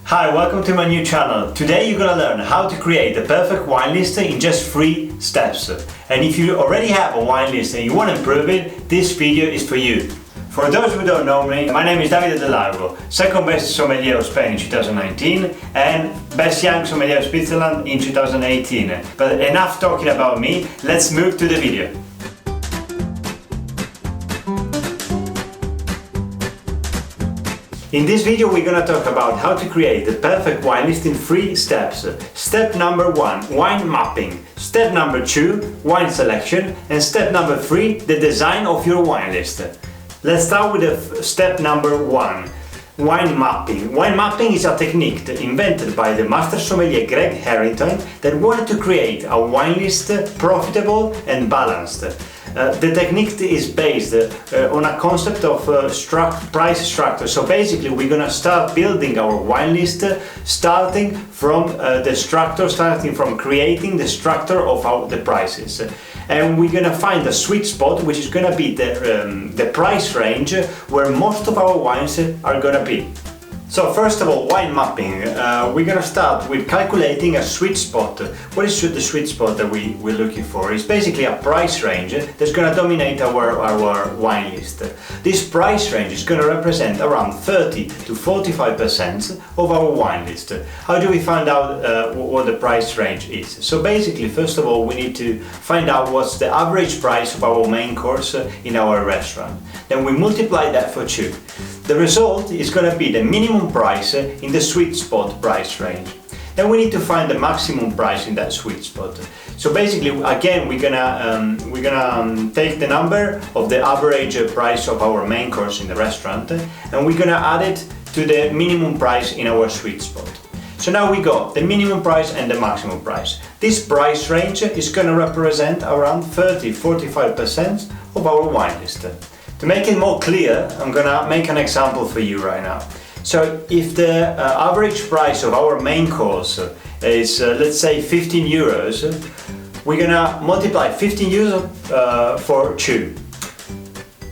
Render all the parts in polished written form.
Hi, welcome to my new channel. Today you're gonna learn how to create the perfect wine list in just 3 steps. And if you already have a wine list and you want to improve it, this video is for you. For those who don't know me, my name is Davide Dellago, second best sommelier of Spain in 2019 and best young sommelier of Switzerland in 2018. But enough talking about me, let's move to the video. In this video we're gonna talk about how to create the perfect wine list in 3 steps. Step number 1, wine mapping. Step number 2, wine selection. And step number 3, the design of your wine list. Let's start with step number 1, wine mapping. Wine mapping is a technique invented by the master sommelier Greg Harrington that wanted to create a wine list profitable and balanced. The technique is based on a concept of price structure. So basically we're gonna start building our wine list starting from the structure, starting from creating the structure of the prices. And we're gonna find a sweet spot, which is gonna be the price range where most of our wines are gonna be. So first of all, wine mapping. We're gonna start with calculating a sweet spot. What is the sweet spot that we're looking for? It's basically a price range that's gonna dominate our wine list. This price range is gonna represent around 30 to 45% of our wine list. How do we find out what the price range is? So basically, first of all, we need to find out what's the average price of our main course in our restaurant. Then we multiply that for 2. The result is going to be the minimum price in the sweet spot price range. Then we need to find the maximum price in that sweet spot. So basically, again, we're gonna take the number of the average price of our main course in the restaurant, and we're gonna add it to the minimum price in our sweet spot. So now we got the minimum price and the maximum price. This price range is gonna represent around 30-45% of our wine list. To make it more clear, I'm gonna make an example for you right now. So if the average price of our main course is let's say 15 euros, we're gonna multiply 15 euros for 2.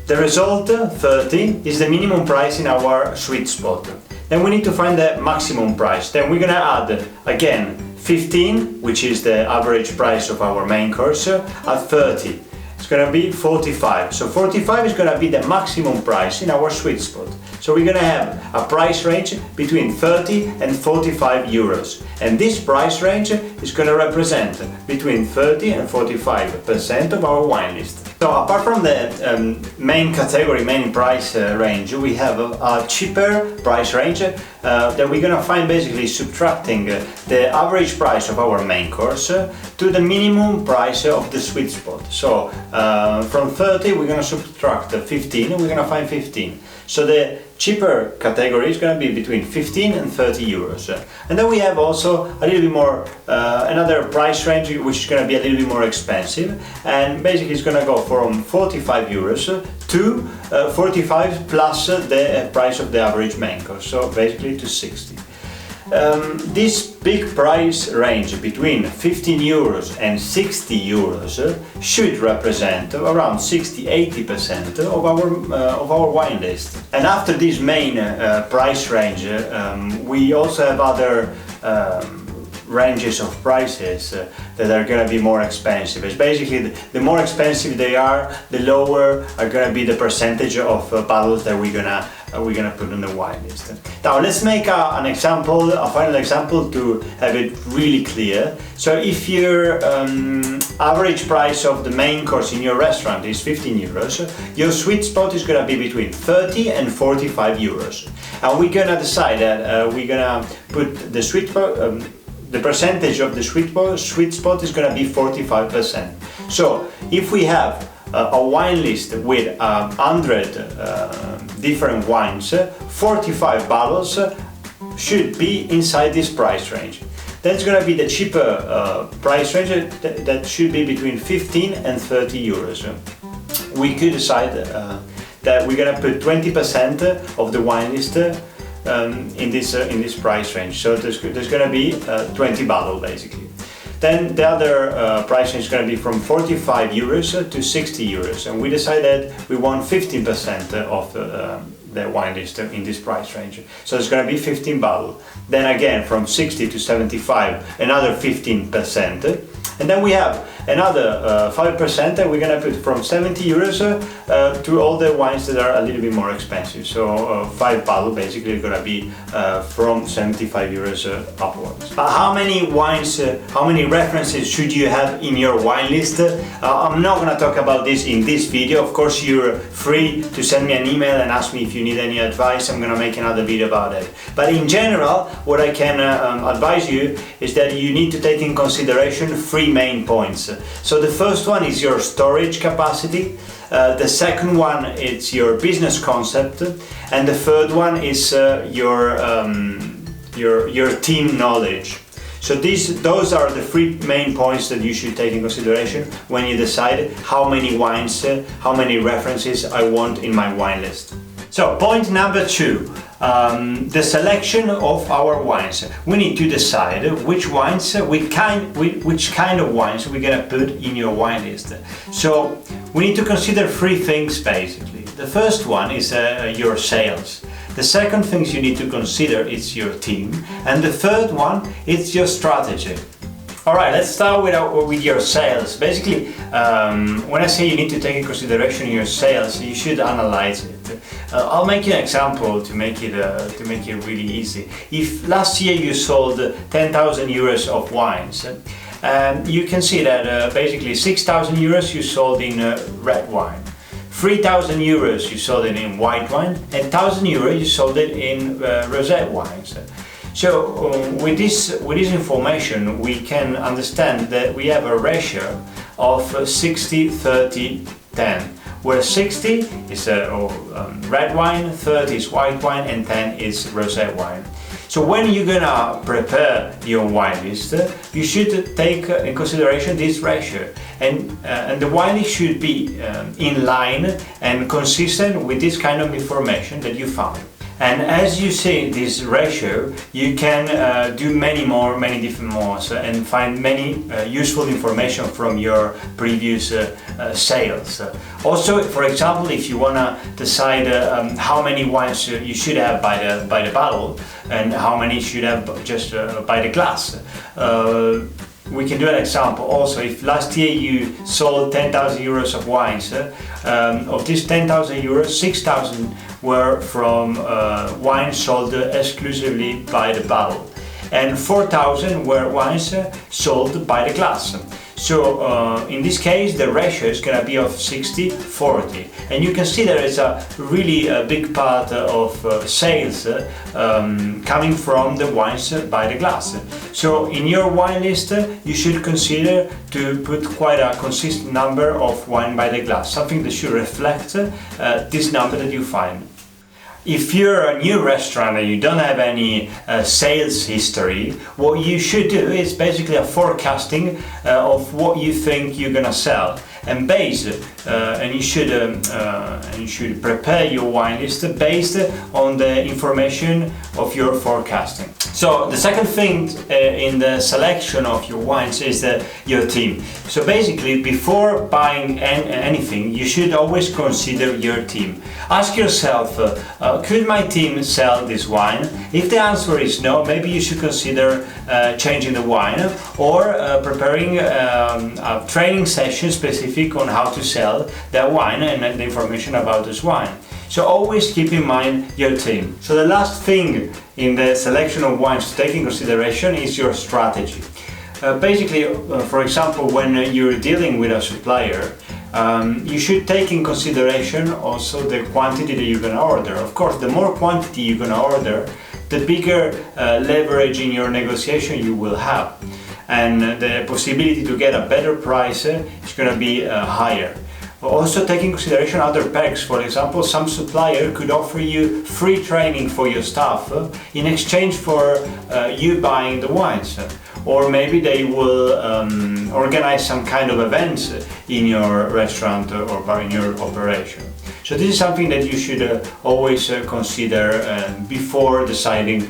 The result, 30, is the minimum price in our sweet spot. Then we need to find the maximum price. Then we're gonna add again 15, which is the average price of our main course, at 30. It's gonna be 45. So 45 is gonna be the maximum price in our sweet spot. So we're gonna have a price range between 30 and 45 euros. And this price range is gonna represent between 30 and 45% of our wine list. So apart from the main category, main price range, we have a cheaper price range that we're gonna find basically subtracting the average price of our main course to the minimum price of the sweet spot. So from 30 we're gonna subtract 15 and we're gonna find 15. So the cheaper category is going to be between 15 and 30 euros. And then we have also a little bit more, another price range which is going to be a little bit more expensive. And basically it's going to go from 45 euros to 45 plus the price of the average main course. So basically to 60. This big price range between 15 euros and 60 euros should represent around 60-80% of our wine list. And after this main price range, we also have other ranges of prices that are going to be more expensive. It's basically the more expensive they are, the lower are going to be the percentage of bottles that we're gonna put on the wine list. Now let's make a final example to have it really clear. So if your average price of the main course in your restaurant is 15 euros, your sweet spot is gonna be between 30 and 45 euros. And we're gonna decide that we're gonna put the sweet spot, the percentage of the sweet spot is gonna be 45%. So if we have a wine list with 100 different wines, 45 bottles should be inside this price range. That's going to be the cheaper price range that should be between 15 and 30 euros. We could decide that we're going to put 20% of the wine list in this price range. So there's going to be 20 bottles basically. Then the other price range is going to be from 45 euros to 60 euros, and we decided we want 15% of the wine list in this price range. So it's going to be 15 bottles. Then again, from 60 to 75, another 15%. And then we have another 5% that we're going to put from 70 euros to all the wines that are a little bit more expensive. So 5 bottles basically is going to be from 75 euros upwards. How many wines, how many references should you have in your wine list? I'm not going to talk about this in this video. Of course, you're free to send me an email and ask me if you need any advice. I'm going to make another video about it. But in general, what I can advise you is that you need to take in consideration 3 main points. So the first one is your storage capacity, the second one is your business concept, and the third one is your team knowledge. So those are the 3 main points that you should take in consideration when you decide how many wines, how many references I want in my wine list. So point number 2, the selection of our wines. We need to decide which wines, which kind of wines we're gonna put in your wine list. So we need to consider 3 things basically. The first one is your sales. The second thing you need to consider is your team, and the third one is your strategy. Alright, let's start with your sales. Basically, when I say you need to take in consideration your sales, you should analyze it. I'll make you an example to make it really easy. If last year you sold 10,000 euros of wines, you can see that basically 6,000 euros you sold in red wine, 3,000 euros you sold it in white wine, and 1,000 euros you sold it in rosé wines. So with this information we can understand that we have a ratio of 60, 30, 10, where 60 is red wine, 30 is white wine, and 10 is rosé wine. So when you're gonna prepare your wine list, you should take in consideration this ratio, and the wine list should be in line and consistent with this kind of information that you found. And as you see this ratio, you can do many different modes and find many useful information from your previous sales. Also, for example, if you want to decide how many wines you should have by the bottle and how many you should have just by the glass. We can do an example also. If last year you sold 10,000 euros of wines, of this 10,000 euros, 6,000 were from wines sold exclusively by the bottle, and 4,000 were wines sold by the glass. So in this case the ratio is going to be of 60-40, and you can see there is a really big part of sales coming from the wines by the glass. So in your wine list you should consider to put quite a consistent number of wine by the glass, something that should reflect this number that you find. If you're a new restaurant and you don't have any sales history, what you should do is basically a forecasting of what you think you're gonna sell, and you should prepare your wine list based on the information of your forecasting. So the second thing in the selection of your wines is your team. So basically, before buying anything, you should always consider your team. Ask yourself, could my team sell this wine? If the answer is no, maybe you should consider changing the wine, or preparing a training session specific on how to sell that wine and the information about this wine. So always keep in mind your team. So the last thing in the selection of wines to take in consideration is your strategy. Basically, for example, when you're dealing with a supplier, you should take in consideration also the quantity that you're going to order. Of course, the more quantity you're going to order, the bigger leverage in your negotiation you will have, and the possibility to get a better price is going to be higher. Also take in consideration other perks. For example, some supplier could offer you free training for your staff in exchange for you buying the wines. Or maybe they will organize some kind of events in your restaurant or in your operation. So this is something that you should always consider before deciding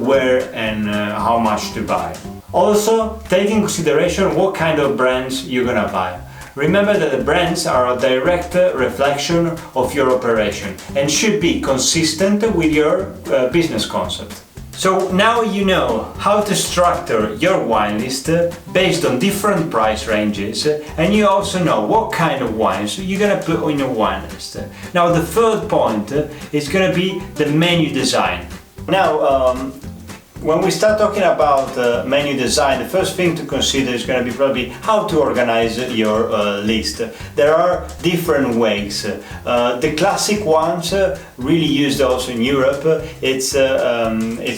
where and how much to buy. Also take in consideration what kind of brands you're gonna buy. Remember that the brands are a direct reflection of your operation and should be consistent with your business concept. So now you know how to structure your wine list based on different price ranges, and you also know what kind of wines you're gonna put on your wine list. Now the third point is gonna be the menu design. Now when we start talking about menu design, the first thing to consider is going to be probably how to organize your list. There are different ways. The classic ones, really used also in Europe, it's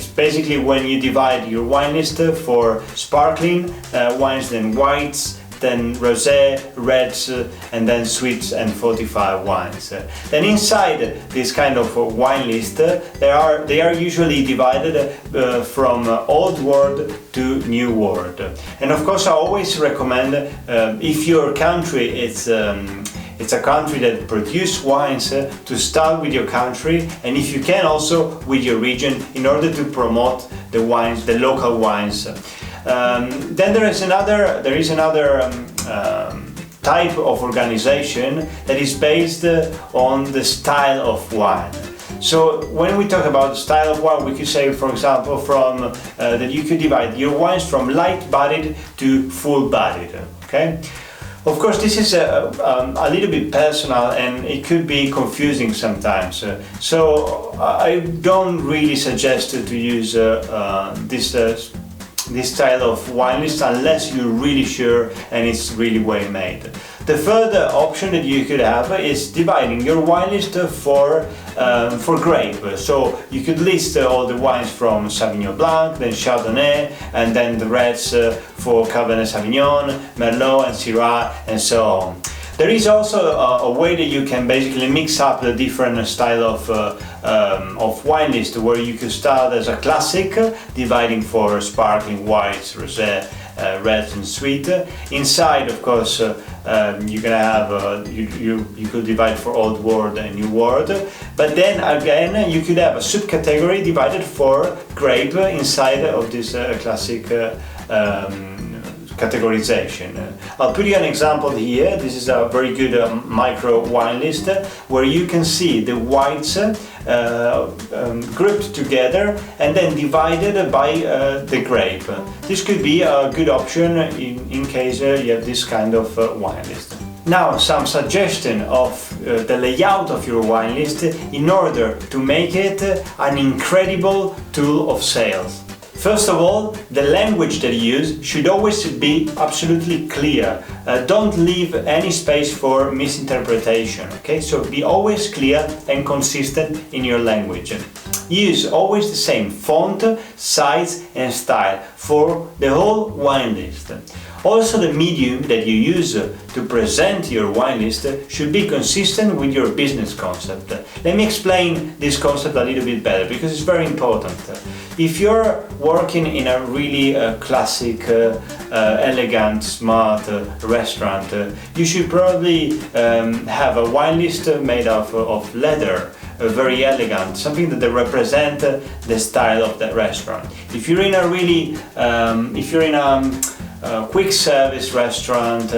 basically when you divide your wine list for sparkling wines, then whites, then rosé, reds, and then sweets and fortified wines. Then inside this kind of wine list, they are usually divided from old world to new world. And of course, I always recommend if your country it's a country that produces wines, to start with your country, and if you can also with your region, in order to promote the wines, the local wines. Then there is another type of organization that is based on the style of wine. So when we talk about style of wine, we could say, for example, from that you could divide your wines from light-bodied to full-bodied. Okay. Of course, this is a little bit personal and it could be confusing sometimes. So I don't really suggest to use this style of wine list unless you're really sure and it's really well made. The further option that you could have is dividing your wine list for grape. So you could list all the wines from Sauvignon Blanc, then Chardonnay, and then the reds for Cabernet Sauvignon, Merlot and Syrah, and so on. There is also a way that you can basically mix up the different style of wine list, where you could start as a classic, dividing for sparkling, whites, rosé, reds and sweet. Inside, of course, you're gonna have you could divide for old world and new world, but then again you could have a subcategory divided for grape inside of this classic categorization. I'll put you an example here. This is a very good micro wine list where you can see the whites grouped together and then divided by the grape. This could be a good option in case you have this kind of wine list. Now, some suggestion of the layout of your wine list in order to make it an incredible tool of sales. First of all, the language that you use should always be absolutely clear. Don't leave any space for misinterpretation, okay? So be always clear and consistent in your language. Use always the same font, size and style for the whole wine list. Also, the medium that you use to present your wine list should be consistent with your business concept. Let me explain this concept a little bit better because it's very important. If you're working in a really classic, elegant, smart restaurant, you should probably have a wine list made of leather. Very elegant, something that they represent the style of that restaurant. If you're in a really, quick service restaurant,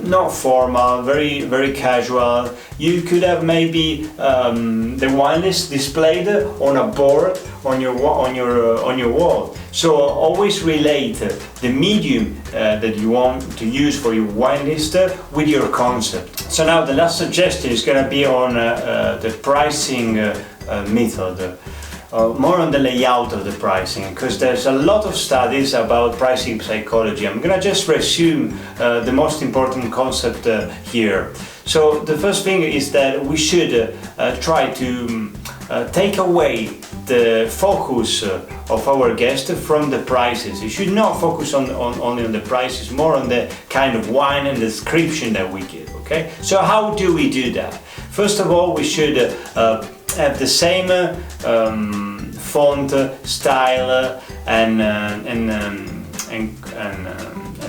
not formal, very casual, you could have maybe the wine list displayed on a board on your wall. So always relate the medium that you want to use for your wine list with your concept. So now the last suggestion is going to be on the pricing method. More on the layout of the pricing, because there's a lot of studies about pricing psychology. I'm gonna just resume the most important concept here. So the first thing is that we should try to take away the focus of our guest from the prices. You should not focus only on the prices, more on the kind of wine and description that we give. Okay, so how do we do that? First of all, we should have the same font, style, and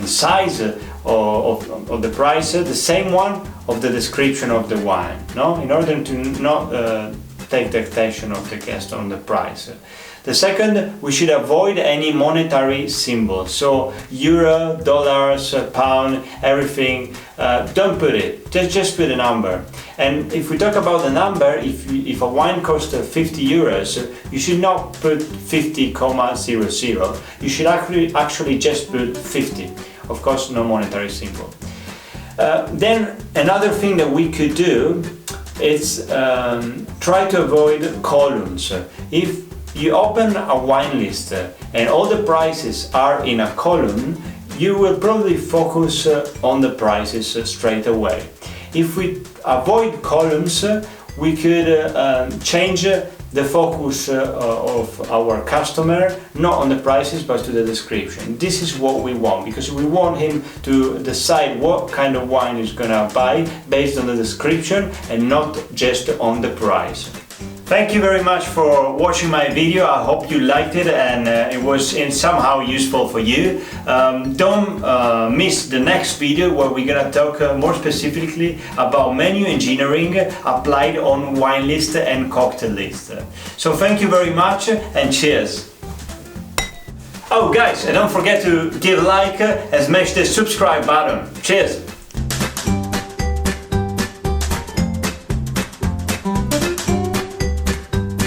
size of the price, the same one of the description of the wine. No, in order to not take the attention of the guest on the price. The second, we should avoid any monetary symbol. So euro, dollars, pound, everything. Don't put it. Just put a number. And if we talk about the number, if a wine costs 50 euros, you should not put 50,00. You should actually just put 50. Of course, no monetary symbol. Then another thing that we could do is try to avoid columns. If you open a wine list and all the prices are in a column, you will probably focus on the prices straight away. If we avoid columns, we could change the focus of our customer, not on the prices but to the description. This is what we want, because we want him to decide what kind of wine he's gonna buy based on the description and not just on the price. Thank you very much for watching my video. I hope you liked it and it was somehow useful for you. Don't miss the next video where we're gonna talk more specifically about menu engineering applied on wine list and cocktail list. So thank you very much and cheers! Oh guys, and don't forget to give a like and smash the subscribe button. Cheers!